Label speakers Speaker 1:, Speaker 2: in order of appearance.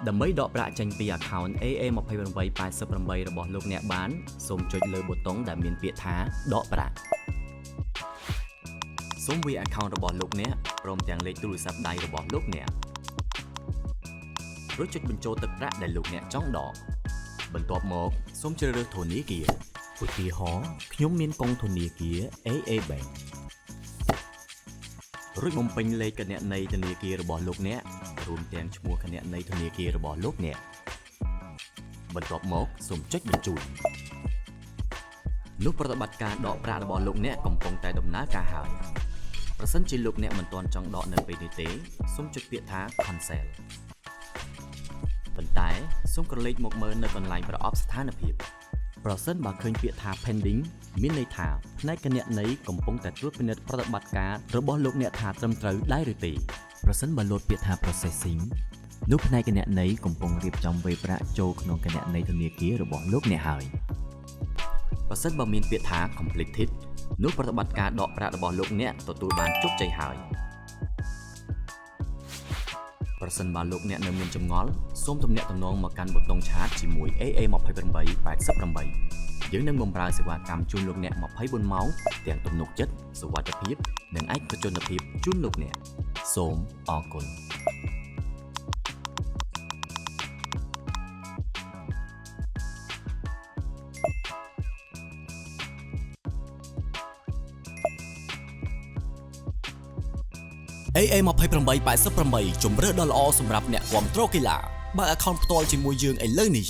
Speaker 1: ដើម្បីដកប្រាក់ចេញពី account AA2888 របស់លោកអ្នកបានសូមចុចលើប៊ូតុងដែលមានពាក្យថាដកប្រាក់សូមវាយ account របស់លោកអ្នកព្រមទាំងលេខទូរស័ព្ទដៃរបស់លោកអ្នករួចចុចបញ្ចូលទឹកប្រាក់ដែលលោកអ្នកចង់ដកបន្ទាប់មកសូមជ្រើសរើសធនាគារឧទាហរណ៍ខ្ញុំមានកុងធនាគារ AA Bank រួចបំពេញលេខគណនីធនាគាររបស់លោកអ្នករួមទាំងឈ្មោះគណនីធនាគាររបស់លោកអ្នកបន្ទាប់មកសូមចុចបញ្ជូននោះប្រតិបត្តិការដកប្រាក់របស់លោកអ្នកកំពុងតែដំណើរការហើយប្រសិនជាលោកអ្នកមិនទាន់ចង់ដកនៅពេលនេះទេសូមចុចពាក្យថា cancel ប៉ុន្តែសូមក្រឡេកមកមើលនៅកន្លែងប្រអប់ស្ថានភាពប្រសិនបើឃើញពាក្យថា pending មានន័យថាផ្នែកគណនេយ្យកំពុងតែត្រួតពិនិត្យប្រតិបត្តិការរបស់លោកអ្នកថាត្រឹមត្រូវដែរឬទេប្រសិនបើលោតពាក្យថា processing នោះផ្នែកគណនេយ្យកំពុងរៀបចំវេប្រាក់ចូលក្នុងគណនីធនាគាររបស់លោកអ្នកហើយប្រសិនបើមានពាក្យថា completed នោះប្រតិបត្តិការដកប្រាក់របស់លោកអ្នកទទួលបានជោគជ័យហើយប្រសិនបើលោកអ្នកនៅមានចម្ងល់សូមទំនាក់ទំនងមកកាន់ប៊ូតុងឆាតជាមួយ AA2888 យើងនឹងបម្រើសេវាកម្មជូនលោកអ្នក24ម៉ោងទាំងទំនុកចិត្តសុវត្ថិភាពនិងឯកជនភាពជូនលោកអ្នកសូមអរគុណAA2888 ជម្រើសដ៏ល្អសម្រាប់អ្នកគាំទ្រកីឡាបើ account ផ្ទាល់ជាមួយយើងឥឡូវនេះ